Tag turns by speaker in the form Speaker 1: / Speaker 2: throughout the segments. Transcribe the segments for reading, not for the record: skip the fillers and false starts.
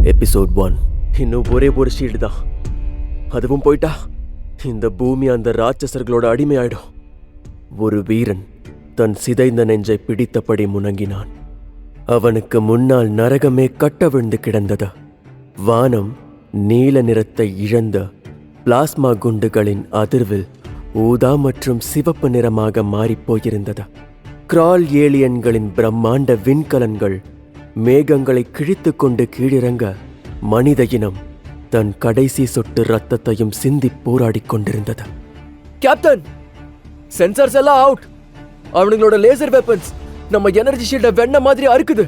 Speaker 1: Episode 1. இன்னும் ஒரே ஒரு ஷீல்டு தான். அதுவும் போயிட்டா இந்த பூமி அந்த ராட்சசர்களோட அடிமையாயிடும். ஒரு வீரன் தன் சிதைந்த நெஞ்சை பிடித்தபடி முனங்கினான். அவனுக்கு முன்னால் நரகமே கட்டவிழ்ந்து கிடந்தது. வானம் நீல நிறத்தை இழந்த பிளாஸ்மா குண்டுகளின் அதிர்வில் ஊதா மற்றும் சிவப்பு நிறமாக மாறிப்போயிருந்தது. கிரால் ஏலியன்களின் பிரம்மாண்ட விண்கலன்கள் மேகங்களை கிழித்து கொண்டு கீழிறங்க மனித இனம் தன் கடைசி சொட்டு ரத்தத்தையும் சிந்தி போராடி கொண்டிருந்தது. கேப்டன், சென்சார்ஸ் எல்லாம் அவுட். அவனுங்களோட லேசர் வெப்பன்ஸ் நம்ம எனர்ஜி ஷீல்ட வெண்ண மாதிரி அறுக்குது.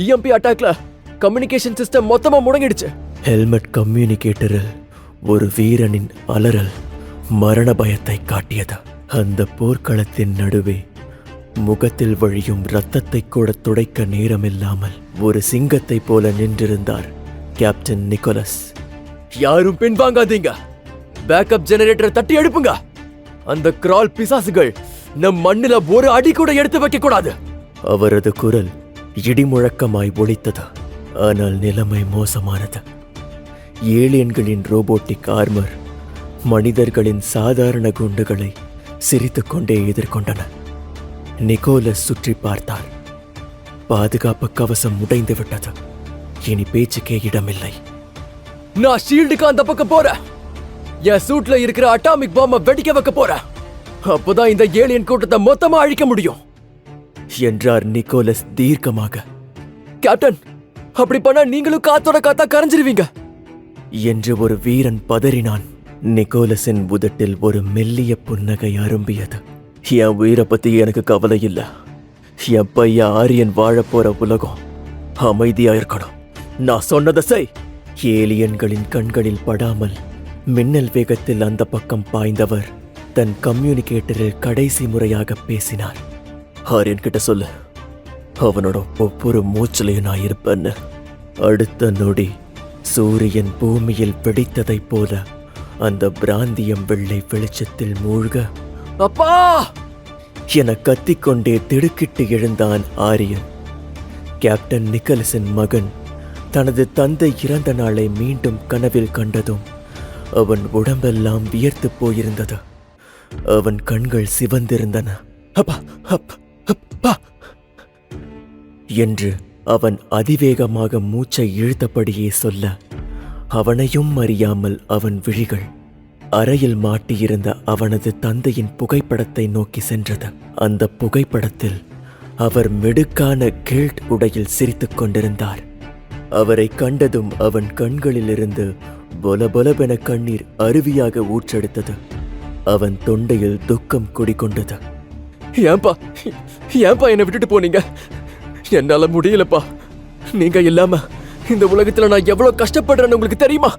Speaker 1: இஎம்பி அட்டாக்ல கம்யூனிகேஷன் சிஸ்டம் மொத்தமா முடங்கிடுச்சு. ஹெல்மெட் கம்யூனிகேட்டரில் ஒரு வீரனின் அலறல் மரண பயத்தை காட்டியது. அந்த போர்க்களத்தின் நடுவே முகத்தில் வழியும் ரத்தத்தை கூட துடைக்க நேரமில்லாமல் ஒரு சிங்கத்தை போல நின்றிருந்தார் கேப்டன் நிக்கோலஸ். யாரும் பின்வாங்காதீங்க, பேக்கப் ஜெனரேட்டரை தட்டி எழுப்புங்க. அந்த கிரால் பிசாசுகள் நம் மண்ணில ஒரு அடி கூட எடுத்து வைக்க கூடாது. அவரது குரல் இடிமுழக்கமாய் ஒலித்தது. ஆனால் நிலைமை மோசமானது. ஏலியன்களின் ரோபோட்டிக் ஆர்மர் மனிதர்களின் சாதாரண குண்டுகளை சிரித்துக்கொண்டே எதிர்கொண்டன. நிக்கோலஸ் சுற்றி பார்த்தார். பாதுகாப்பு கவசம் உடைந்து விட்டது. இனி பேச்சுக்கே இடமில்லை. நான் ஷீல்டுக்கு அந்த பக்கம் போறேன். என் சூட்ல இருக்கிற அட்டாமிக் பாம்பை வெடிக்க வைக்க போறேன். அப்போதான் இந்த ஏலியன் கூட்டத்தை மொத்தமா அழிக்க முடியும் என்றார் நிக்கோலஸ் தீர்க்கமாக. கேப்டன், அப்படி பண்ணா நீங்களும் காத்தோட காத்தா கரைஞ்சிருவீங்க என்று ஒரு வீரன் பதறினான். நிக்கோலஸின் உதட்டில் ஒரு மெல்லிய புன்னகை அரும்பியது. என் உயிரை பத்தி எனக்கு கவலை இல்ல. என் பையன் ஆரியன் வாழப்போற உலகம் அமைதியா இருக்கணும். நான் சொன்னதை செய். ஏலியன்களின் கண்களில் படாமல் மின்னல் வேகத்தில் அந்த பக்கம் பாய்ந்தவர் தன் கம்யூனிகேட்டரில் கடைசி முறையாக பேசினார். ஆரியன் கிட்ட சொல்லு, அவனோட ஒவ்வொரு மூச்சிலையும் நான் இருப்பேன்னு. அடுத்த நொடி சூரியன் பூமியில் வெடித்ததைப் போல அந்த பிராந்தியம் வெள்ளை வெளிச்சத்தில் மூழ்க, அப்பா என கத்திக்கொண்டே திடுக்கிட்டு எழுந்தான் ஆரியன். கேப்டன் நிக்கோலஸின் மகன் தனது தந்தை இறந்த நாளை மீண்டும் கனவில் கண்டதும் அவன் உடம்பெல்லாம் வியர்த்து போயிருந்தது. அவன் கண்கள் சிவந்திருந்தன. அப்பா அப்பா என்று அவன் அதிவேகமாக மூச்சை இழுத்தபடியே சொல்ல, அவனையும் அறியாமல் அவன் விழிகள் அறையில் மாட்டியிருந்த அவனது தந்தையின் புகைப்படத்தை நோக்கி சென்றது. அந்த புகைப்படத்தில் அவர் மெடுக்கான கில்ட் உடையில் சிரித்துக் கொண்டிருந்தார். அவரை கண்டதும் அவன் கண்களிலிருந்து பொலபொலவென கண்ணீர் அருவியாக ஊற்றெடுத்தது. அவன் தொண்டையில் துக்கம் குடிகொண்டது. ஏன்பா என்னை விட்டுட்டு போனீங்க? என்னால முடியலப்பா. நீங்க இல்லாம இந்த உலகத்துல நான் எவ்வளவு கஷ்டப்படுறேன்னு உங்களுக்கு தெரியுமா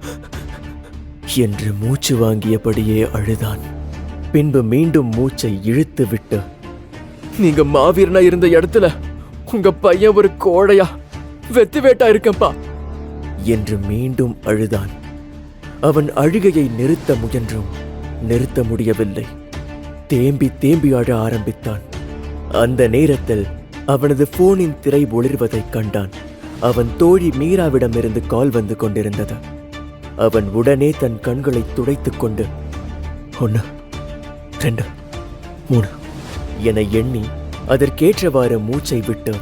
Speaker 1: என்று மூச்சு வாங்கியபடியே அழுதான். பின்பு மீண்டும் மூச்சை இழுத்து விட்டு, நீங்க மாவீரனா இருந்த இடத்துல உங்க பையன் ஒரு கோழையா வெத்து வேட்டா இருக்கம்பா என்று மீண்டும் அழுதான். அவன் அழுகையை நிறுத்த முயன்றும் நிறுத்த முடியவில்லை. தேம்பி தேம்பி அழ ஆரம்பித்தான். அந்த நேரத்தில் அவனது போனின் திரை ஒளிர்வதைக் கண்டான். அவன் தோழி மீராவிடமிருந்து கால் வந்து கொண்டிருந்தது. அவன் உடனே தன் கண்களை துடைத்துக் கொண்டு 1 2 3 என எண்ணி அதற்கேற்றவாறு மூச்சை விட்டு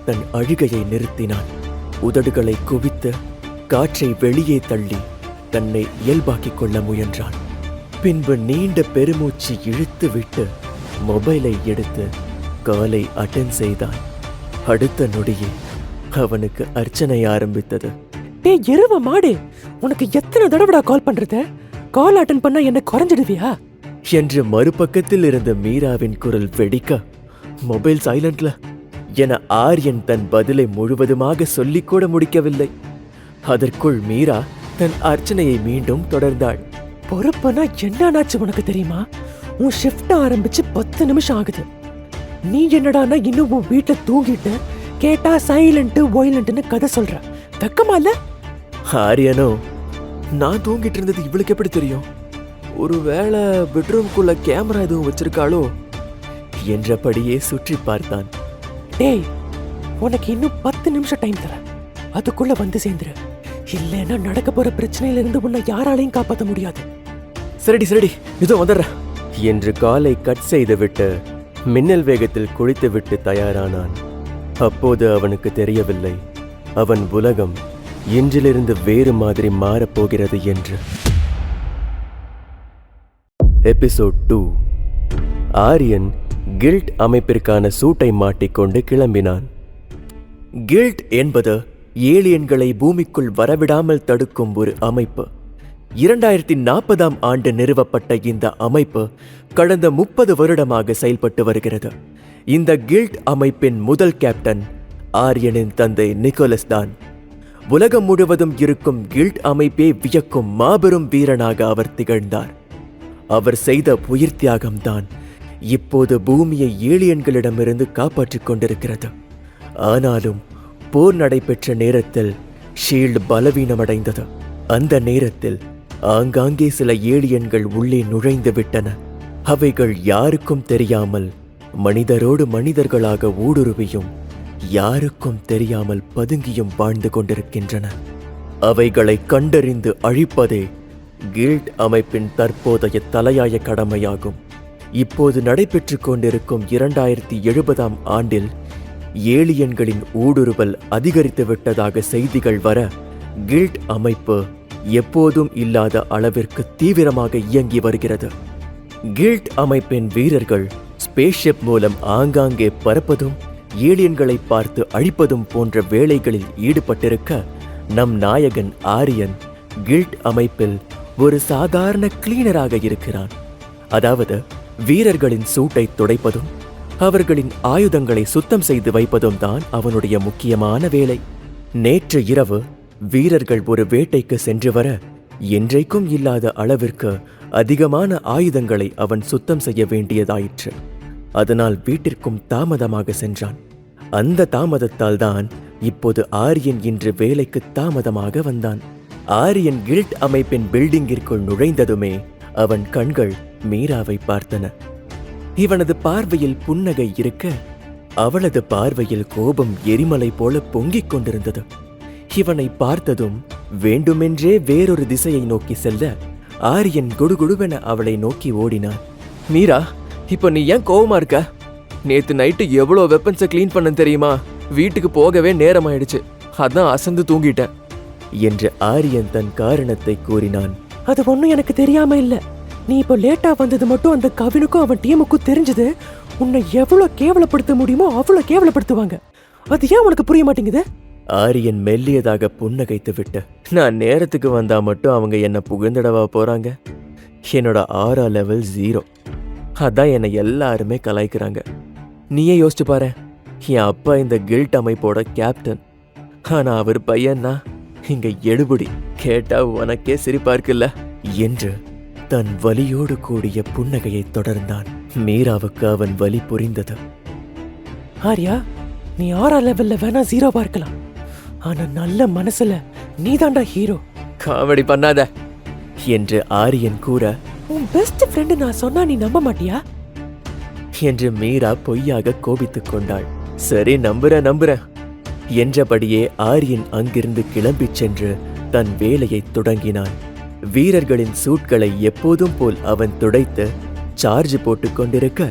Speaker 1: தன் அழுகையை நிறுத்தினான். உதடுகளை குவித்து காற்றை வெளியே தள்ளி தன்னை இயல்பாக்கிக் கொள்ள முயன்றான். பின்பு நீண்ட பெருமூச்சு இழுத்து விட்டு மொபைலை எடுத்து காலை அட்டென்ட் செய்தான். அடுத்த நொடியே அவனுக்கு அர்ச்சனை ஆரம்பித்தது.
Speaker 2: டே எருவ மாடு, உனக்கு எத்தனை தடவைடா கால் பண்றது? கால் அட்டன் பண்ணா என்ன குறைஞ்சிடுவியா
Speaker 1: என்று மறுபக்கத்தில் இருந்த மீராவின் குரல் வெடிக்க, மொபைல் சைலண்ட்ல என ஆரியன் தன் பதிலை முழுவதுமாக சொல்லிக்கூட முடிக்கவில்லை. அதற்குள் மீரா தன் அர்ச்சனையை மீண்டும் தொடர்ந்தாள்.
Speaker 2: பொறுப்புனா என்னன்னாச்சு உனக்கு தெரியுமா? உன் ஷிஃப்ட் ஆரம்பிச்சு 10 நிமிஷம் ஆகுது. நீ என்னடானா இன்னும் உன் வீட்டுல தூங்கிட்டு கேட்டா சைலண்ட் ஒயிலண்ட்னு கதை சொல்ற. தக்கமா இல்ல?
Speaker 1: ஆரியனோ, நான் தூங்கிட்டு இருந்தது இவளுக்கு எப்படி தெரியும்? ஒருவேளை பெட்ரூம்குள்ள கேமரா எதுவும் வச்சிருக்காளோ என்றபடியே சுற்றி பார்த்தான்.
Speaker 2: டேய், உனக்கு இன்னும் 10 நிமிஷம் டைம் தரேன். அதுக்குள்ள வந்து சேர்ந்துரு. இல்லைன்னா நடக்க போற பிரச்சனையில இருந்து உன்னை யாராலையும் காப்பாற்ற முடியாது.
Speaker 1: சரிடி இதோ வந்துடுறேன் என்று காலை கட் செய்துவிட்டு மின்னல் வேகத்தில் குளித்துவிட்டு தயாரானான். அப்போது அவனுக்கு தெரியவில்லை அவன் உலகம் இன்றிலிருந்து வேறு மாதிரி மாறப்போகிறது என்று. எபிசோட் 2. ஆரியன் கில்ட் அமைப்பிற்கான சூட்டை மாட்டிக்கொண்டு கிளம்பினான். கில்ட் என்பது ஏலியன்களை பூமிக்குள் வரவிடாமல் தடுக்கும் ஒரு அமைப்பு. 2040ஆம் ஆண்டு நிறுவப்பட்ட இந்த அமைப்பு கடந்த 30 வருடமாக செயல்பட்டு வருகிறது. இந்த கில்ட் அமைப்பின் முதல் கேப்டன் ஆரியனின் தந்தை நிக்கோலஸ் தான். உலகம் முழுவதும் இருக்கும் கில்ட் அமைப்பே வியக்கும் மாபெரும் வீரனாக அவர் திகழ்ந்தார். அவர் செய்த உயிர் தியாகம்தான் இப்போது பூமியை ஏலியன்களிடமிருந்து காப்பாற்றிக் கொண்டிருக்கிறது. ஆனாலும் போர் நடைபெற்ற நேரத்தில் ஷீல்டு பலவீனமடைந்தது. அந்த நேரத்தில் ஆங்காங்கே சில ஏலியன்கள் உள்ளே நுழைந்து விட்டன. அவைகள் யாருக்கும் தெரியாமல் மனிதரோடு மனிதர்களாக ஊடுருவியும் யாருக்கும் தெரியாமல் பதுங்கியும் வாழ்ந்து கொண்டிருக்கின்றன. அவைகளை கண்டறிந்து அழிப்பதே கில்ட் அமைப்பின் தற்போதைய தலையாய கடமையாகும். இப்போது நடைபெற்று கொண்டிருக்கும் 2070ஆம் ஆண்டில் ஏலியன்களின் ஊடுருவல் அதிகரித்து விட்டதாக செய்திகள் வர கில்ட் அமைப்பு எப்போதும் இல்லாத அளவிற்கு தீவிரமாக இயங்கி வருகிறது. கில்ட் அமைப்பின் வீரர்கள் ஸ்பேஸ்ஷிப் மூலம் ஆங்காங்கே பறப்பதும் ஏலியன்களை பார்த்து அழிப்பதும் போன்ற வேலைகளில் ஈடுபட்டிருக்க, நம் நாயகன் ஆரியன் கில்ட் அமைப்பில் ஒரு சாதாரண கிளீனராக இருக்கிறான். அதாவது வீரர்களின் சூட்டை துடைப்பதும் அவர்களின் ஆயுதங்களை சுத்தம் செய்து வைப்பதும் தான் அவனுடைய முக்கியமான வேலை. நேற்று இரவு வீரர்கள் ஒரு வேட்டைக்கு சென்று வர என்றைக்கும் இல்லாத அளவிற்கு அதிகமான ஆயுதங்களை அவன் சுத்தம் செய்ய வேண்டியதாயிற்று. அதனால் வீட்டிற்கும் தாமதமாக சென்றான். அந்த தாமதத்தால் தான் இப்போது ஆரியன் இன்று வேலைக்கு தாமதமாக வந்தான். ஆரியன் கில்ட் அமைப்பின் பில்டிங்கிற்குள் நுழைந்ததுமே அவன் கண்கள் மீராவை பார்த்தன. இவனது பார்வையில் புன்னகை இருக்க, அவளது பார்வையில் கோபம் எரிமலை போல பொங்கிக் கொண்டிருந்தது. இவனை பார்த்ததும் வேண்டுமென்றே வேறொரு திசையை நோக்கி செல்ல ஆரியன் குடுகுடுவென அவளை நோக்கி ஓடினான். மீரா, இப்ப நீ ஏன் கோவமா இருக்க? நேத்து நைட்டு எவ்வளோ வெப்பன்ஸை கிளீன் பண்ண தெரியுமா? வீட்டுக்கு போகவே நேரம் ஆயிடுச்சு, அதான் அசந்து தூங்கிட்டேன் என்று ஆரியன் தன் காரணத்தை கூறினான்.
Speaker 2: அது ஒண்ணும் எனக்கு தெரியாம இல்ல. நீ இப்போ லேட்டா வந்தது மட்டும் அந்த கவினுக்கும் அவன் டீமுக்கும் தெரிஞ்சது உன்னை எவ்வளவு கேவலப்படுத்த முடியுமோ அவ்வளவு கேவலப்படுத்துவாங்க. அது ஏன் உனக்கு புரிய மாட்டேங்குது?
Speaker 1: ஆரியன் மெல்லியதாக புன்னகைத்து விட்டு, நான் நேரத்துக்கு வந்தா மட்டும் அவங்க என்ன புகழ்ந்திடவா போறாங்க? என்னோட ஆரா லெவல் 0. அதான் என்னை எல்லாருமே கலாய்க்கிறாங்க. நீயே யோசிச்சு பாரு, என் அப்பா இந்த கில்ட் அமைப்போட கேப்டன், ஆனா அவர் பையன்னா இங்க எடுபடி. கேட்டா உனக்கே சிரிப்பா இருக்குல்ல என்று தன் வலியோடு கூடிய புன்னகையை தொடர்ந்தான். மீராவுக்கு அவன் வலி புரிந்தது.
Speaker 2: ஆர்யா, நீ 6 லெவல்ல வேணா 0வா இருக்கலாம், ஆனா நல்ல மனசுல நீதாண்டா ஹீரோ.
Speaker 1: காமெடி பண்ணாத என்று ஆரியன் கூற,
Speaker 2: உன் பெஸ்ட் ஃப்ரெண்டு நான் சொன்னா நீ நம்ப மாட்டியா
Speaker 1: என்று மீரா பொய்யாக கோபித்துக் கொண்டாள். சரி, நம்புறேன் என்றபடியே ஆரியன் அங்கிருந்து கிளம்பிச் சென்று தன் வேலையை தொடங்கினான். வீரர்களின் சூட்களை எப்போதும் போல் அவன் துடைத்து சார்ஜ் போட்டுக் கொண்டிருக்க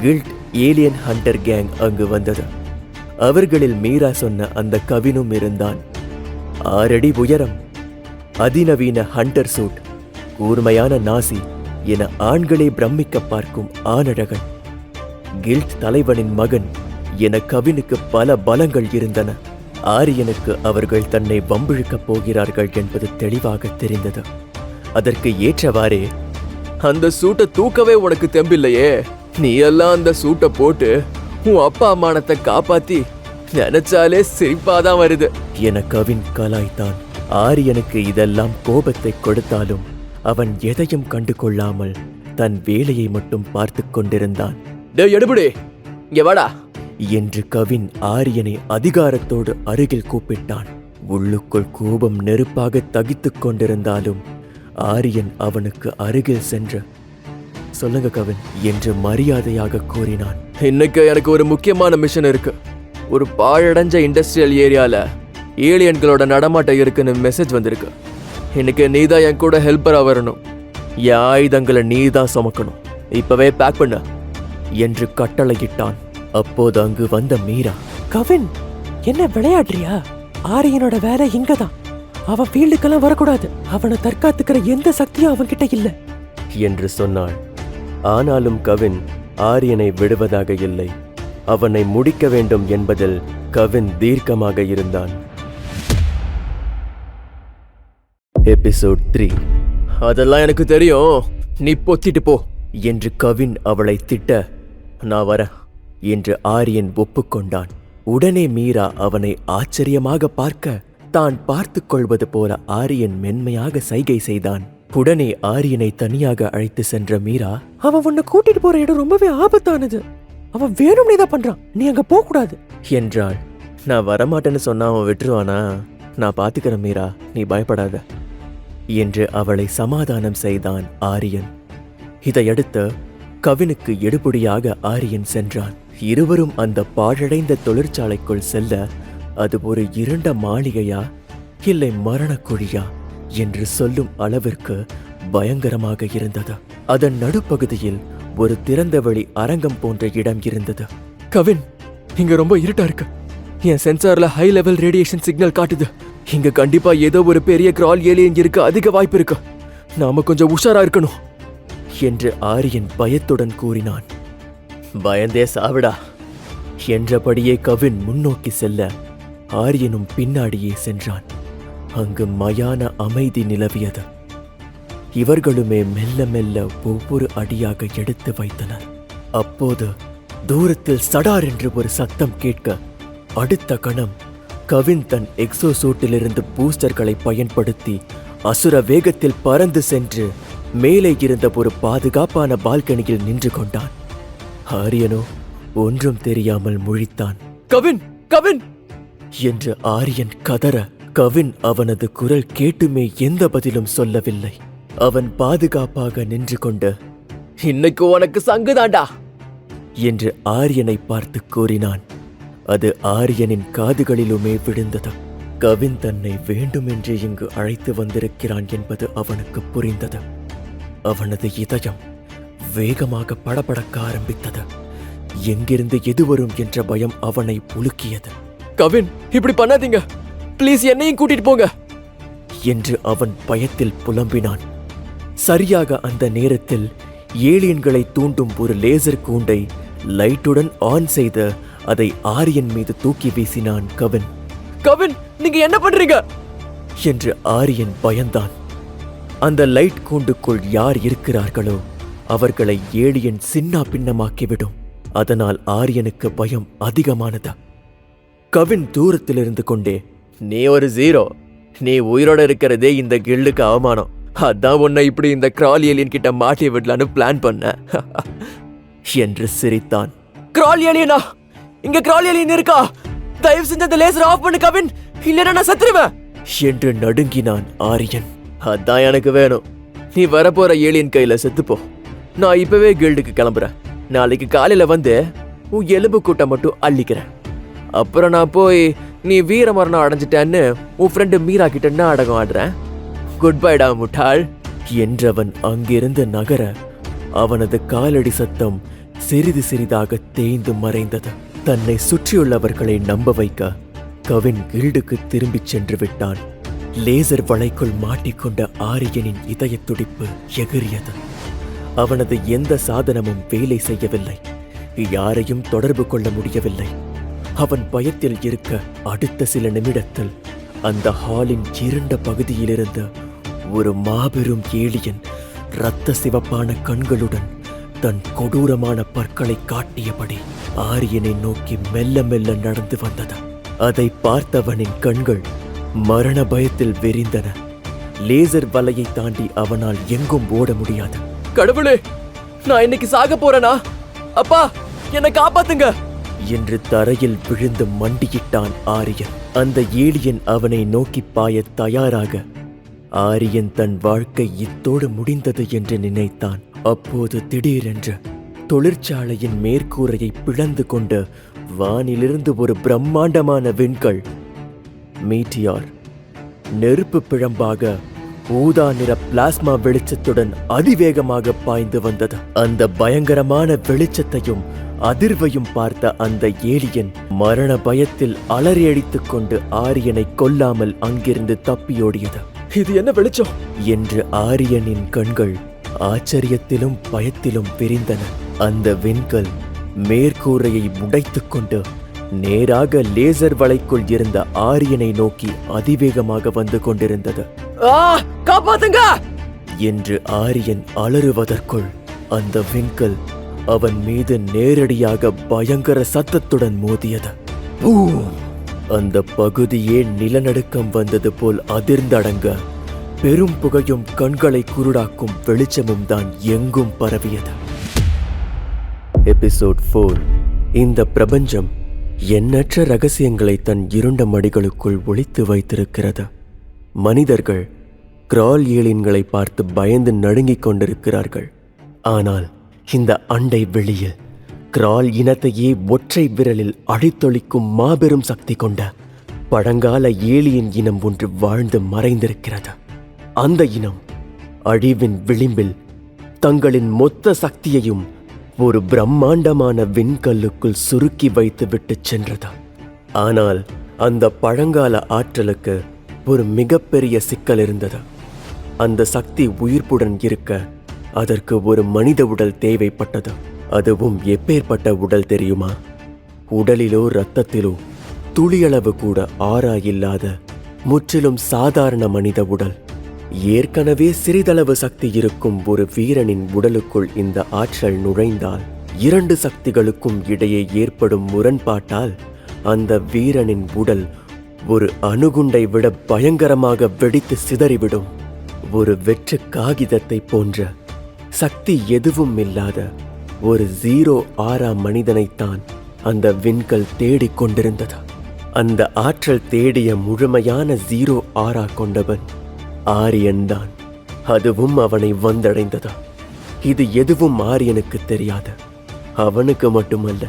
Speaker 1: கில்ட் ஏலியன் ஹண்டர் கேங் அங்கு வந்தது. அவர்களில் மீரா சொன்ன அந்த கவினும் இருந்தான். 6 அடி உயரம், அதிநவீன ஹண்டர் சூட், கூர்மையான நாசி என ஆண்களே பிரமிக்க பார்க்கும் ஆணழகன். கில்ட் தலைவனின் மகன் என கவினுக்கு பல பலங்கள் இருந்தன. ஆரியனுக்கு அவர்கள் தன்னை வம்பிழுக்கப் போகிறார்கள் என்பது தெளிவாக தெரிந்தது. அதற்கு ஏற்றவாறே, அந்த சூட்டை தூக்கவே உனக்கு தெம்பில்லையே, நீ எல்லாம் அந்த சூட்டை போட்டு உன் அப்பா அம்மானத்தை காப்பாத்தி நினைச்சாலே சிரிப்பாதான் வருது என கவின் கலாய்த்தான். ஆரியனுக்கு இதெல்லாம் கோபத்தை கொடுத்தாலும் அவன் எதையும் கண்டு கொள்ளாமல் தன் வேலையை மட்டும் பார்த்து கொண்டிருந்தான். டேய் எடுபடி, இங்க வாடா என்று கவின் ஆரியனை அதிகாரத்தோடு அருகில் கூப்பிட்டான். உள்ளுக்குள் கோபம் நெருப்பாக தகித்துக் கொண்டிருந்தாலும் ஆரியன் அவனுக்கு அருகில் சென்று, சொல்லுங்க கவின் என்று மரியாதையாக கூறினான். இன்னைக்கு எனக்கு ஒரு முக்கியமான மிஷன் இருக்கு. ஒரு பாழடைஞ்ச இண்டஸ்ட்ரியல் ஏரியால ஏலியன்களோட நடமாட்டம் இருக்குன்னு மெசேஜ் வந்திருக்கு. இன்னைக்கு நீதான் என் கூட ஹெல்ப்பரா வரணும். என் ஆயுதங்களை நீதான் சுமக்கணும். இப்பவே பேக் பண்ண என்று கட்டளையிட்டான். அப்போது அங்கு வந்த மீரா,
Speaker 2: கவின், என்ன விளையாடுறியா? ஆரியனோட வேலை இங்கதான். அவன் ஃபீல்டுக்கெல்லாம் வரக்கூடாது. அவனை தற்காத்துக்கிற எந்த சக்தியும் அவன்கிட்ட இல்ல
Speaker 1: என்று சொன்னாள். ஆனாலும் கவின் ஆரியனை விடுவதாக இல்லை. அவனை முடிக்க வேண்டும் என்பதில் கவின் தீர்க்கமாக இருந்தான். எபிசோட் 3. அதெல்லாம் எனக்கு தெரியும், நீ பொத்திட்டு போ என்று கவின் அவளை திட்ட, நான் வரேன் என்று ஆரியன் ஒப்புக்கொண்டான். உடனே மீரா அவனை ஆச்சரியமாக பார்க்க, தான் பார்த்து கொள்வது போல ஆரியன் மென்மையாக சைகை செய்தான். உடனே ஆரியனை தனியாக அழைத்து சென்ற மீரா,
Speaker 2: அவன் உன்னை கூட்டிட்டு போற இடம் ரொம்பவே ஆபத்தானது. அவன் வேணும்னே தான் பண்றான். நீ அங்க போக கூடாது
Speaker 1: என்றாள். நான் வரமாட்டேன்னு சொன்னா அவன் விட்டுருவானா? நான் பாத்துக்கிறேன் மீரா, நீ பயப்படாத என்று அவளை சமாதானம் செய்தான் ஆரியன். இதையடுத்து கவினுக்கு எடுபடியாக ஆரியன் சென்றான். இருவரும் அந்த பாழடைந்த தொழிற்சாலைக்குள் செல்ல, அது ஒரு இருண்ட மாளிகையா இல்லை மரணக்குழியா என்று சொல்லும் அளவிற்கு பயங்கரமாக இருந்தது. அதன் நடுப்பகுதியில் ஒரு திறந்தவெளி அரங்கம் போன்ற இடம் இருந்தது. கவின், இங்க ரொம்ப இருட்டா இருக்கு. என் சென்சார்ல ஹை லெவல் ரேடியேஷன் சிக்னல் காட்டுது. இங்க கண்டிப்பா ஏதோ ஒரு பெரிய கிரால் ஏலியன் இருக்க அதிக வாய்ப்பு இருக்கு. நாம கொஞ்சம் உஷாரா இருக்கணும் என்று ஆரியன் பயத்துடன் கூறினான். பயந்தே சாவிடா என்றபடியே கவின் முன்னோக்கி செல்ல, ஆரியனும் பின்னாடியே சென்றான். அங்கு மயான அமைதி நிலவியது. இவர்களுமே மெல்ல மெல்ல ஒவ்வொரு அடியாக எடுத்து வைத்தனர். அப்போது தூரத்தில் சடார் என்று ஒரு சத்தம் கேட்க, அடுத்த கணம் கவின் தன் எக்ஸோசூட்டிலிருந்து பூஸ்டர்களை பயன்படுத்தி அசுர வேகத்தில் பறந்து சென்று மேலே இருந்த ஒரு பாதுகாப்பான பால்கனியில் நின்று கொண்டான். ஆரியனோ ஒன்றும் தெரியாமல் முழித்தான். கவின், கவின் என்று ஆரியன் கதற, கவின் அவனது குரல் கேட்டுமே எந்த பதிலும் சொல்லவில்லை. அவன் பாதுகாப்பாக நின்று கொண்டு, இன்னைக்கு உனக்கு சங்குதாண்டா என்று ஆரியனை பார்த்து கூறினான். அது ஆரியனின் காதுகளிலுமே விழுந்தது. கவின் தன்னை வேண்டுமென்று இங்கு அழைத்து வந்திருக்கிறான் என்பது அவனுக்கு புரிந்தது. அவனது இதயம் வேகமாக படபடக்க ஆரம்பித்தது. எங்கிருந்து எது வரும் என்ற பயம் அவனை உலுக்கியது. கவின், இப்படி பண்ணாதீங்க, பிளீஸ் என்னையும் கூட்டிட்டு போங்க என்று அவன் பயத்தில் புலம்பினான். சரியாக அந்த நேரத்தில் ஏலியன்களை தூண்டும் ஒரு லேசர் கூண்டை லைட்டுடன் ஆன் செய்து அதை ஆரியன் மீது தூக்கி வீசினான் கவின். கவின், நீங்க என்ன பண்றீங்க என்று ஆரியன் பயந்தான். அந்த லைட் கூண்டுக்குள் யார் இருக்கிறார்களோ அவர்களை ஏலியன் சின்ன பின்னமாக்கிவிடும். அதனால் ஆரியனுக்கு பயம் அதிகமானது. கவின் தூரத்தில் இருந்து கொண்டே, நீ ஒரு ஜீரோ, நீ உயிரோட இருக்கிறதே இந்த கில்டுக்கு அவமானம். அதான் உன்னை இப்படி இந்த கிரால் ஏலியன் கிட்ட மாட்டி விடலான்னு பிளான் பண்ண என்று சிரித்தான். கிரால் ஏலியனா? இங்க கிரால் ஏலியன் இருக்கா? தயவு செஞ்சு அந்த லேசர் ஆஃப் பண்ணு கவின், இல்லைன்னா நான் செத்துருவேன் என்று நடுங்கினான் ஆரியன். அதான் எனக்கு வேணும். நீ வரப்போற ஏலியன் கையில செத்துப்போ. நான் இப்பவே கில்டுக்கு கிளம்புறேன். நாளைக்கு காலையில வந்து உன் எலும்பு கூட்ட மட்டும் அள்ளிக்கிறேன். அப்புறம் நான் போய் நீ வீர மரணம் அடைஞ்சிட்டேன்னு உன் ஃப்ரெண்டு மீரா கிட்ட நாடகம் ஆடுறேன். குட் பைடா முட்டாள் என்றவன் அங்கிருந்து நகர, அவனது காலடி சத்தம் சிறிது சிறிதாக தேய்ந்து மறைந்தது. தன்னை சுற்றியுள்ளவர்களை நம்ப வைக்க கவின் கில்டுக்கு திரும்பிச் சென்று விட்டான். லேசர் வலைக்குள் மாட்டிக்கொண்ட ஆரியனின் இதய துடிப்பு எகிரியது. அவனது எந்த சாதனமும் வேலை செய்யவில்லை. யாரையும் தொடர்பு கொள்ள முடியவில்லை. அவன் பயத்தில் இருக்க அடுத்த சில நிமிடத்தில் அந்த ஹாலின் இருண்ட பகுதியிலிருந்து ஒரு மாபெரும் ஏலியன் இரத்த சிவப்பான கண்களுடன் தன் கொடூரமான பற்களை காட்டியபடி ஆரியனை நோக்கி மெல்ல மெல்ல நடந்து வந்தது. அதை பார்த்தவனின் கண்கள் மரண பயத்தில் வெறிந்தன. லேசர் வலையை தாண்டி அவனால் எங்கும் ஓட முடியாது. கடவுளே, நான் இன்னைக்கு சாக போறேனா? அப்பா, என்னை காப்பாத்துங்க என்று தரையில் விழுந்து மண்டியிட்டான் ஆரியன். அந்த ஏலியன் அவனை நோக்கி பாய தயாராக ஆரியன் தன் வாழ்க்கை இத்தோடு முடிந்தது என்று நினைத்தான். அப்போது திடீரென்று தொழிற்சாலையின் மேற்கூரையை பிளந்து கொண்டு வானிலிருந்து ஒரு பிரம்மாண்டமான விண்கல் மீட்டியார் நெருப்பு பிழம்பாக ஊதா நிற பிளாஸ்மா வெளிச்சத்துடன் அதிவேகமாக பாய்ந்து வந்தது. அந்த பயங்கரமான வெளிச்சத்தையும் அதிர்வையும் பார்த்த அந்த ஏலியன் மரண பயத்தில் அலறி அடித்துக் கொண்டு ஆரியனை கொல்லாமல் அங்கிருந்து தப்பியோடியது. இது என்ன வெளிச்சம் என்று ஆரியனின் கண்கள் ஆச்சரியத்திலும் பயத்திலும் விரிந்தன. அந்த விண்கல் மேற்கூரையை உடைத்துக் கொண்டு நேராக லேசர் வலைக்குள் இருந்த ஆரியனை நோக்கி அதிவேகமாக வந்து கொண்டிருந்தது. காப்பாத்துங்க என்று ஆரியன் அலறுவதற்குள் அந்த விண்கல் அவன் மீது நேரடியாக பயங்கர சத்தத்துடன் மோதியது. அந்த பகுதியே நிலநடுக்கம் வந்தது போல் அதிர்ந்தடங்க பெரும் புகையும் கண்களை குருடாக்கும் வெளிச்சமும் தான் எங்கும் பரவியது. எபிசோட் 4. இந்த பிரபஞ்சம் எண்ணற்ற ரகசியங்களை தன் இருண்ட மடிகளுக்குள் ஒளித்து வைத்திருக்கிறது. மனிதர்கள் கிரால் ஏலியன்களை பார்த்து பயந்து நடுங்கிக் கொண்டிருக்கிறார்கள். ஆனால் இந்த அண்டை வெளியில் கிரால் இனத்தையே ஒற்றை விரலில் அழித்தொழிக்கும் மாபெரும் சக்தி கொண்ட பழங்கால ஏலியன் இனம் ஒன்று வாழ்ந்து மறைந்திருக்கிறது. அந்த இனம் அழிவின் விளிம்பில் தங்களின் மொத்த சக்தியையும் ஒரு பிரம்மாண்டமான விண்கல்லுக்குள் சுருக்கி வைத்து விட்டு சென்றது. ஆனால் அந்த பழங்கால ஆற்றலுக்கு ஒரு மிகப்பெரிய சிக்கல் இருந்தது. அந்த சக்தி உயிர்ப்புடன் இருக்க அதற்கு ஒரு மனித உடல் தேவைப்பட்டது. அதுவும் எப்பேற்பட்ட உடல் தெரியுமா? உடலிலோ இரத்தத்திலோ துளியளவு கூட ஆறா இல்லாத முற்றிலும் சாதாரண மனித உடல். ஏற்கனவே சிறிதளவு சக்தி இருக்கும் ஒரு வீரனின் உடலுக்குள் இந்த ஆற்றல் நுழைந்தால் இரண்டு சக்திகளுக்கும் இடையே ஏற்படும் முரண்பாட்டால் அந்த வீரனின் உடல் ஒரு அணுகுண்டை விட பயங்கரமாக வெடித்து சிதறிவிடும். ஒரு வெற்று காகிதத்தை போன்ற சக்தி எதுவும் இல்லாத ஒரு 0 ஆறா மனிதனைத்தான் அந்த விண்கல் தேடிக் கொண்டிருந்தது. அந்த ஆற்றல் தேடிய முழுமையான 0 ஆறா கொண்டவன் ஆரியன்தான். அதுவும் அவனை வந்தடைந்ததா? இது எதுவும் ஆரியனுக்கு தெரியாது. அவனுக்கு மட்டுமல்ல,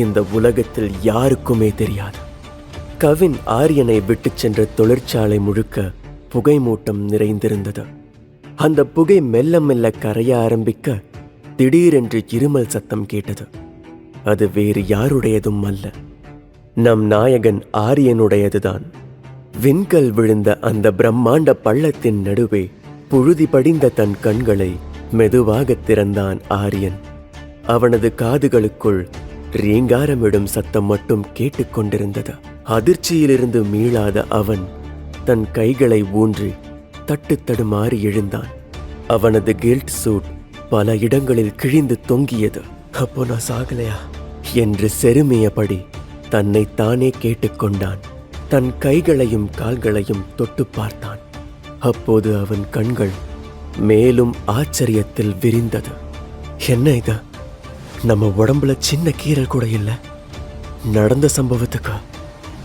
Speaker 1: இந்த உலகத்தில் யாருக்குமே தெரியாது. கவின் ஆரியனை விட்டு சென்ற தொழிற்சாலை முழுக்க புகை மூட்டம் நிறைந்திருந்தது. அந்த புகை மெல்ல மெல்ல கரைய ஆரம்பிக்க திடீரென்று இருமல் சத்தம் கேட்டது. அது வேறு யாருடையதும் அல்ல, நம் நாயகன் ஆரியனுடையதுதான். விண்கல் விழுந்த அந்த பிரம்மாண்ட பள்ளத்தின் நடுவே புழுதி படிந்த தன் கண்களை மெதுவாக திறந்தான் ஆரியன். அவனது காதுகளுக்குள் ரீங்காரமிடும் சத்தம் மட்டும் கேட்டுக்கொண்டிருந்தது. அதிர்ச்சியிலிருந்து மீளாத அவன் தன் கைகளை ஊன்றி தட்டு தடுமாறி எழுந்தான். அவனது கில்ட் சூட் பல இடங்களில் கிழிந்து தொங்கியது. அப்போ நான் சாகலையா என்று செருமியபடி தன்னை தானே கேட்டுக்கொண்டான். தன் கைகளையும் கால்களையும் தொட்டு பார்த்தான். அப்போது அவன் கண்கள் மேலும் ஆச்சரியத்தில் விரிந்தது. என்ன இது? நம்ம உடம்புல சின்ன கீறல் கூட இல்லை. நடந்த சம்பவத்துக்கு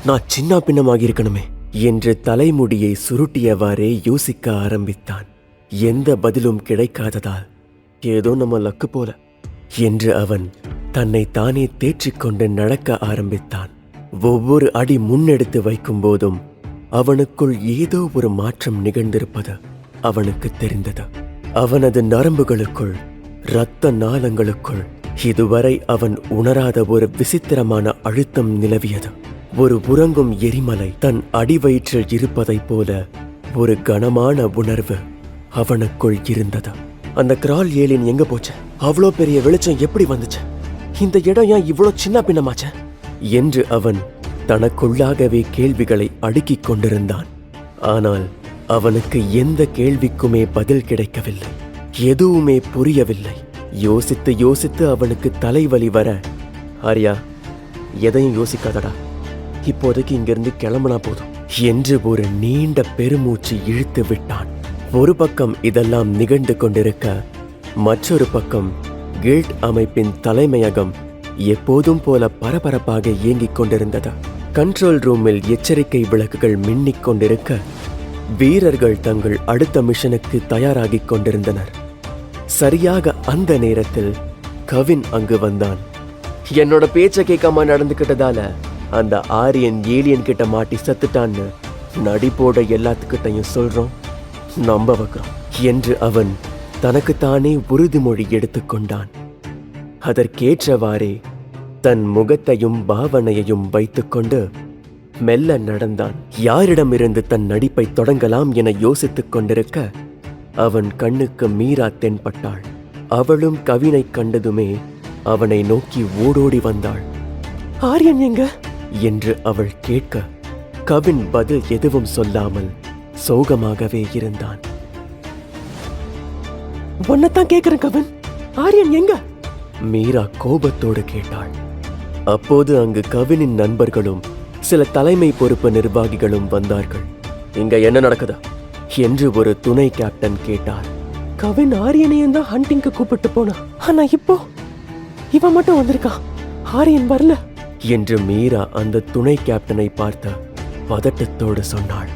Speaker 1: நான் சின்ன பின்னமாகி இருக்கணுமே என்று தலைமுடியை சுருட்டியவாறே யோசிக்க ஆரம்பித்தான். எந்த பதிலும் கிடைக்காததால் ஏதோ நம்ம லக்கு போல என்று அவன் தன்னை தானே தேற்றிக்கொண்டு நடக்க ஆரம்பித்தான். ஒவ்வொரு அடி முன்னெடுத்து வைக்கும் போதும் அவனுக்குள் ஏதோ ஒரு மாற்றம் நிகழ்ந்திருப்பது அவனுக்கு தெரிந்தது. அவனது நரம்புகளுக்குள், இரத்த நாளங்களுக்குள் இதுவரை அவன் உணராத ஒரு விசித்திரமான அழுத்தம் நிலவியது. ஒரு உறங்கும் எரிமலை தன் அடிவயிற்றில் இருப்பதைப் போல ஒரு கனமான உணர்வு அவனுக்குள் இருந்தது. அந்த கிரால் ஏலியன் எங்க போச்சு? அவ்வளோ பெரிய வெளிச்சம் எப்படி வந்துச்சு? இந்த இடம் ஏன் இவ்வளோ சின்ன பின்னமாச்ச என்று அவன் தனக்குள்ளாகவே கேள்விகளை அடுக்கிக் கொண்டிருந்தான். ஆனால் அவனுக்கு எந்த கேள்விக்குமே பதில் கிடைக்கவில்லை. எதுவுமே புரியவில்லை. யோசித்து யோசித்து அவனுக்கு தலைவலி வர, ஆரியா, எதையும் யோசிக்காதடா, இப்போதைக்கு இங்கிருந்து கிளம்புனா போதும் என்று ஒரு நீண்ட பெருமூச்சு இழுத்து விட்டான். ஒரு பக்கம் இதெல்லாம் நிகழ்ந்து கொண்டிருக்க, மற்றொரு பக்கம் கில்ட் அமைப்பின் தலைமையகம் எப்போதும் போல பரபரப்பாக இயங்கிக் கொண்டிருந்தது. கண்ட்ரோல் ரூமில் எச்சரிக்கை விளக்குகள் மின்னிக் கொண்டிருக்க, வீரர்கள் தங்கள் அடுத்த மிஷனுக்கு தயாராகிக் கொண்டிருந்தனர். சரியாக அந்த நேரத்தில் கவின் அங்கு வந்தான். என்னோட பேச்சை கேட்காம நடந்துகிட்டதால அந்த ஆரியன் ஏலியன் கிட்ட மாட்டி செத்துட்டான்னு நடிப்போட எல்லாத்துக்கிட்டையும் சொல்றோம், நம்ப வைக்கிறோம் என்று அவன் தனக்குத்தானே உறுதிமொழி எடுத்துக்கொண்டான். அதற்கேற்றவாறே தன் முகத்தையும் பாவனையையும் வைத்துக்கொண்டு மெல்ல நடந்தான். யாரிடமிருந்து தன் நடிப்பை தொடங்கலாம் என யோசித்துக் கொண்டிருக்க அவன் கண்ணுக்கு மீரா தென்பட்டாள். அவளும் கவினை கண்டதுமே அவனை நோக்கி ஓடோடி வந்தாள்.
Speaker 2: ஆரியன் எங்க
Speaker 1: என்று அவள் கேட்க கவின் பதில் எதுவும் சொல்லாமல் சோகமாகவே இருந்தான்.
Speaker 2: உன்னைத்தான் கேக்குறேன் கவின், ஆரியன் எங்க?
Speaker 1: மீரா கோபத்தோடு கேட்டாள். அப்போது அங்கு கவினின் நண்பர்களும் சில தலைமை பொறுப்பு நிர்வாகிகளும் வந்தார்கள். இங்க என்ன நடக்குதா என்று ஒரு துணை கேப்டன் கேட்டார்.
Speaker 2: கவின் ஆரியனையும் தான் ஹண்டிங்க்கு கூப்பிட்டு போனா, ஆனா இப்போ இவன் மட்டும் வந்திருக்கான், ஆரியன் வரல
Speaker 1: என்று மீரா அந்த துணை கேப்டனை பார்த்த பதட்டத்தோடு சொன்னாள்.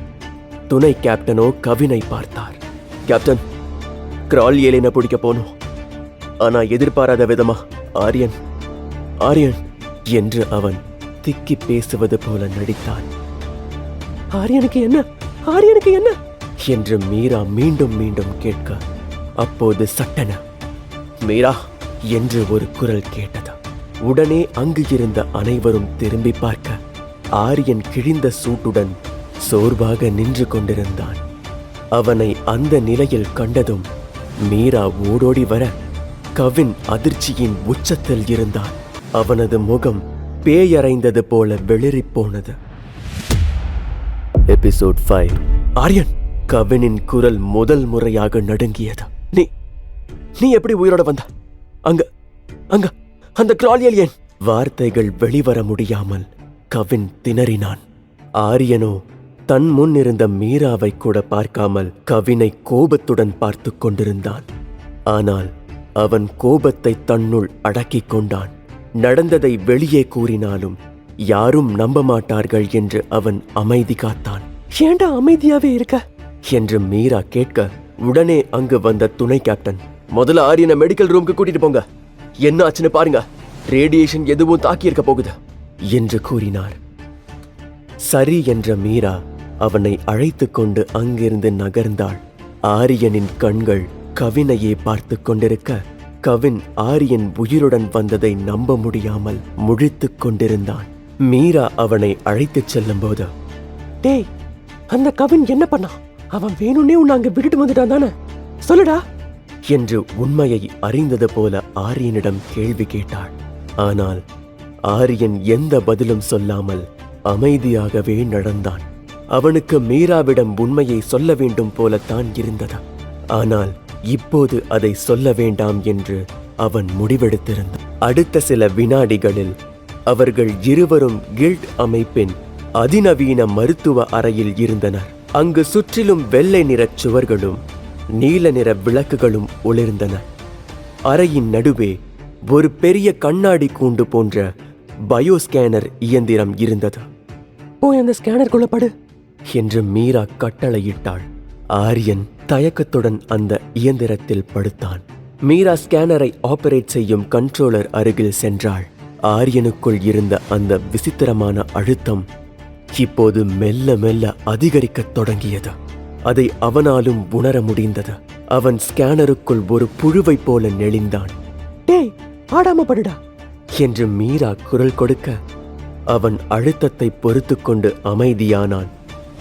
Speaker 1: துணை கேப்டனோ கவினை பார்த்தார். கேப்டன், கிரால் ஏலியனை பிடிக்க போனோம். ஆனா எதிர்பாராத விதமா ஆரியன் ஆரியன் என்று அவன் திக்கி பேசுவது போல நடித்தான்.
Speaker 2: ஆரியனுக்கு என்ன, ஆரியனுக்கு என்ன
Speaker 1: என்று மீரா மீண்டும் மீண்டும் கேட்க அப்போது சட்டென மீரா என்று ஒரு குரல் கேட்டது. உடனே அங்கு இருந்த அனைவரும் திரும்பி பார்க்க ஆரியன் கிழிந்த சூட்டுடன் சோர்வாக நின்று கொண்டிருந்தான். அவனை அந்த நிலையில் கண்டதும் மீரா ஓடோடி வர கவின் அதிர்ச்சியின் உச்சத்தில் இருந்தான். அவனது முகம் பேயறைந்தது போல வெளிரிப் போனது. எபிசோட் 5. ஆரியன்! கவினின் குரல் முதல் முறையாக நடுங்கியது. நீ நீ எப்படி உயிரோட வந்த? அங்க அங்க அந்த கிரால் ஏலியன்! வார்த்தைகள் வெளிவர முடியாமல் கவின் திணறினான். ஆரியனோ தன் முன் இருந்த மீராவை கூட பார்க்காமல் கவினை கோபத்துடன் பார்த்து கொண்டிருந்தான். ஆனால் அவன் கோபத்தை தன்னுள் அடக்கிக் கொண்டான். நடந்ததை வெளியே கூறினாலும் யாரும் நம்ப மாட்டார்கள் என்று அவன் அமைதி காத்தான்.
Speaker 2: ஏண்டா அமைதியாவே இருக்க
Speaker 1: என்று மீரா கேட்க உடனே அங்கு வந்த துணை கேப்டன், முதல்ல ஆரியனை மெடிக்கல் ரூமுக்கு கூட்டிட்டு போங்க, என்ன ஆச்சுன்னு பாருங்க, ரேடியேஷன் எதுவும் தாக்கி இருக்க போகுது என்று கூறினார். சரி என்ற மீரா அவனை அழைத்து கொண்டு அங்கிருந்து நகர்ந்தாள். ஆரியனின் கண்கள் கவினையே பார்த்து கொண்டிருக்க கவின் ஆரியன் உயிருடன் வந்ததை நம்ப முடியாமல் முழித்துக் கொண்டிருந்தான். மீரா அவனை அழைத்துச் செல்லும் போது,
Speaker 2: டேய், அந்த கவின் என்ன பண்ணா? அவன் வேணும்னே உன்னை அங்க விட்டுட்டு வந்துட்டான் தானே, சொல்லுடா
Speaker 1: என்று உண்மையை அறிந்தது போல ஆரியனிடம் கேள்வி கேட்டாள். ஆனால் ஆரியன் எந்த பதிலும் சொல்லாமல் அமைதியாகவே நடந்தான். அவனுக்கு மீராவிடம் உண்மையை சொல்ல வேண்டும் போலத்தான் இருந்தது. ஆனால் இப்போது அதை சொல்ல வேண்டாம் என்று அவன் முடிவெடுத்திருந்தான். அடுத்த சில வினாடிகளில் அவர்கள் இருவரும் கில்ட் அமைப்பின் அதிநவீன மருத்துவ அறையில் இருந்தனர். அங்கு சுற்றிலும் வெள்ளை நிறச் சுவர்களும் நீல நிற விளக்குகளும் ஒளிர்ந்தன. அறையின் நடுவே ஒரு பெரிய கண்ணாடி கூண்டு போன்ற பயோஸ்கேனர் இயந்திரம் இருந்தது.
Speaker 2: போய் அந்த ஸ்கேனருக்குள்ள படு
Speaker 1: என்று மீரா கட்டளையிட்டாள். ஆரியன் தயக்கத்துடன் அந்த இயந்திரத்தில் படுத்தான். மீரா ஸ்கேனரை ஆபரேட் செய்யும் கண்ட்ரோலர் அருகில் சென்றாள். ஆரியனுக்குள் இருந்த அந்த விசித்திரமான அழுத்தம் இப்போது மெல்ல மெல்ல அதிகரிக்கத் தொடங்கியது. அதை அவனாலும் உணர முடிந்தது. அவன் ஸ்கேனருக்குள் ஒரு புழுவை போல நெளிந்தான்.
Speaker 2: டேய், ஆடாம படுடா
Speaker 1: என்று மீரா குரல் கொடுக்க அவன் அழுத்தத்தை பொறுத்து கொண்டு அமைதியானான்.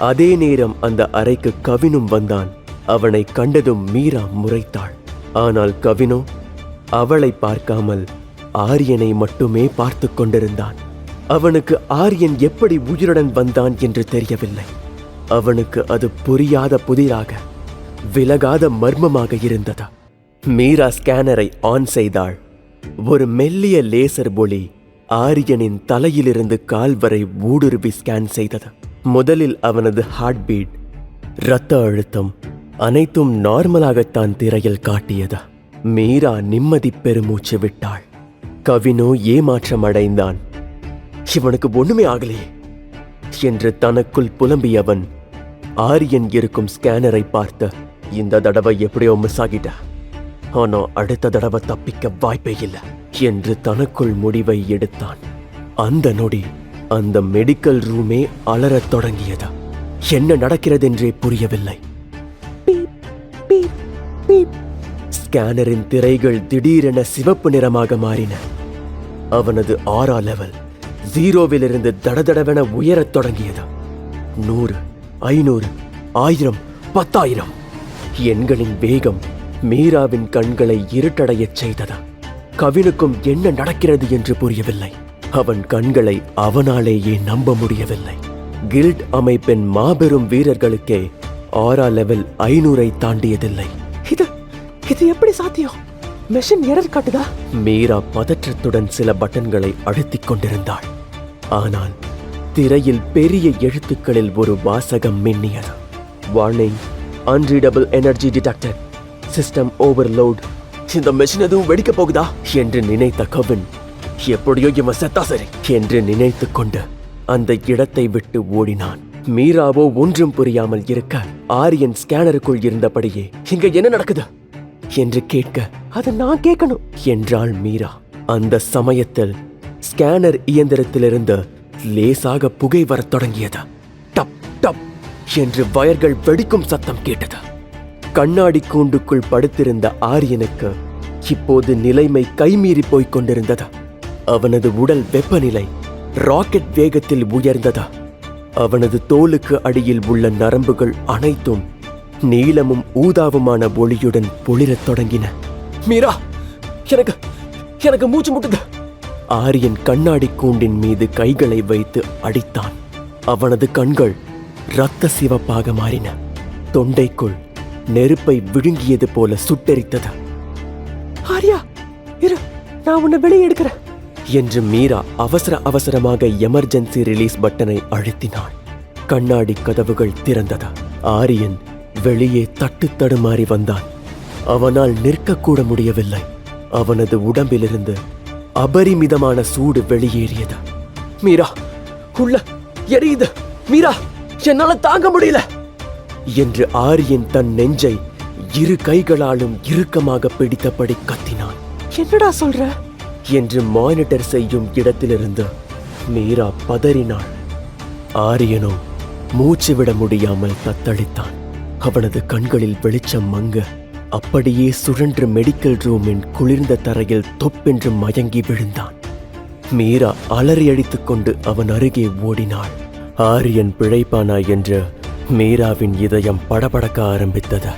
Speaker 1: அதே நேரம் அந்த அறைக்கு கவினும் வந்தான். அவனை கண்டதும் மீரா முறைத்தாள். ஆனால் கவினோ அவளை பார்க்காமல் ஆரியனை மட்டுமே பார்த்து கொண்டிருந்தான். அவனுக்கு ஆரியன் எப்படி உயிருடன் வந்தான் என்று தெரியவில்லை. அவனுக்கு அது புரியாத புதிராக, விலகாத மர்மமாக இருந்தது. மீரா ஸ்கேனரை ஆன் செய்தாள். ஒரு மெல்லிய லேசர் ஒளி ஆரியனின் தலையிலிருந்து கால் வரை ஊடுருவி ஸ்கேன் செய்தது. முதலில் அவனது ஹார்ட் பீட், இரத்த அழுத்தம் அனைத்தும் நார்மலாகத்தான் திரையில் காட்டியது. மீரா நிம்மதி பெருமூச்சு விட்டாள். கவினோ ஏமாற்றம் அடைந்தான். இவனுக்கு ஒண்ணுமே ஆகலையே என்று தனக்குள் புலம்பியவன் ஆரியன் இருக்கும் ஸ்கேனரை பார்த்து, இந்த தடவை எப்படியோ மிஸ் ஆகிட்ட, ஆனா அடுத்த தடவை தப்பிக்க வாய்ப்பே இல்லை என்று தனக்குள் முடிவை எடுத்தான். அந்த நொடி அந்த மெடிக்கல் ரூமே அலறத் தொடங்கியது. என்ன நடக்கிறதென்றே புரியவில்லை. ஸ்கேனரின் திரைகள் திடீரென சிவப்பு நிறமாக மாறின. அவனது ஆரா லெவல் 0விலிருந்து தடதடவென உயரத் தொடங்கியது. 100, 500, 1000, 10,000 எண்களின் வேகம் மீராவின் கண்களை இருட்டடையச் செய்தது. கவினுக்கும் என்ன நடக்கிறது என்று புரியவில்லை. அவன் கண்களை அவனாலேயே நம்ப முடியவில்லை. கில்ட் அமைப்பின் மாபெரும் வீரர்களுக்கே ஆரா லெவல் 500ஐ தாண்டியதில்லை.
Speaker 2: இது எப்படி சாத்தியம்? மெஷின் எரர் காட்டுதா?
Speaker 1: மீரா பதற்றத்துடன் சில பட்டன்களை அழுத்திக் கொண்டிருந்தாள். ஆனால் திரையில் பெரிய எழுத்துக்களில் ஒரு வாசகம் மின்னியது. Warning, unreadable energy detected, system overload. இந்த மெஷின் எதுவும் வெடிக்க போகுதா என்று நினைத்த கவின், எப்படியோ இவன் செத்தா சரி என்று நினைத்து கொண்டு அந்த இடத்தை விட்டு ஓடினான். மீராவோ ஒன்றும் புரியாமல் இருக்க ஆரியன் ஸ்கேனருக்குள் இருந்தபடியே, இங்க என்ன நடக்குது என்று கேட்க,
Speaker 2: அதை நான் கேட்கணும்
Speaker 1: என்றாள் மீரா. அந்த சமயத்தில் ஸ்கேனர் இயந்திரத்திலிருந்து லேசாக புகை வரத் தொடங்கியது. டப் டப் என்று வயர்கள் வெடிக்கும் சத்தம் கேட்டது. கண்ணாடி கூண்டுக்குள் படுத்திருந்த ஆரியனுக்கு இப்போது நிலைமை கைமீறி போய்க் கொண்டிருந்தது. அவனது உடல் வெப்பநிலை ராக்கெட் வேகத்தில் உயர்ந்தது. அவனது தோலுக்கு அடியில் உள்ள நரம்புகள் அனைத்தும் நீலமும் ஊதாவுமான ஒளியுடன் பொளிரத் தொடங்கின. மீரா, எனக்கு மூச்சு முட்டுது. ஆரியன் கண்ணாடி கூண்டின் மீது கைகளை வைத்து அடித்தான். அவனது கண்கள் இரத்த சிவப்பாக மாறின. தொண்டைக்குள் நெருப்பை விழுங்கியது போல சுட்டெரித்தது.
Speaker 2: ஆரியா, இரு, நான் உன்னை வெளியே எடுக்கிறேன்
Speaker 1: என்று மீரா அவசரமாக எமர்ஜென்சி ரிலீஸ் பட்டனை அழுத்தினாள். கண்ணாடி கதவுகள் திறந்தது. ஆரியன் வெளியே தட்டு தடுமாறி வந்தான். அவனால் நிற்கக்கூட முடியவில்லை. அவனது உடம்பிலிருந்து அபரிமிதமான சூடு வெளியேறியது. மீரா, உள்ள எரியுது. மீரா, என்னால தாங்க முடியல என்று ஆரியன் தன் நெஞ்சை இரு கைகளாலும் இறுக்கமாக பிடித்தபடி கத்தினான்.
Speaker 2: என்னடா சொல்ற
Speaker 1: என்று மானிட்டர் செய்யும் இடத்திலிருந்து மீரா பதறினாள். ஆரியனோ மூச்சு விட முடியாமல் தத்தளித்தான். அவனது கண்களில் வெளிச்சம் மங்க அப்படியே சுழன்று மெடிக்கல் ரூமின் குளிர்ந்த தரையில் தொப்பென்று மயங்கி விழுந்தான். மீரா அலறி அடித்துக் கொண்டு அவன் அருகே ஓடினாள். ஆரியன் பிழைப்பானா என்று மீராவின் இதயம் படபடக்க ஆரம்பித்தது.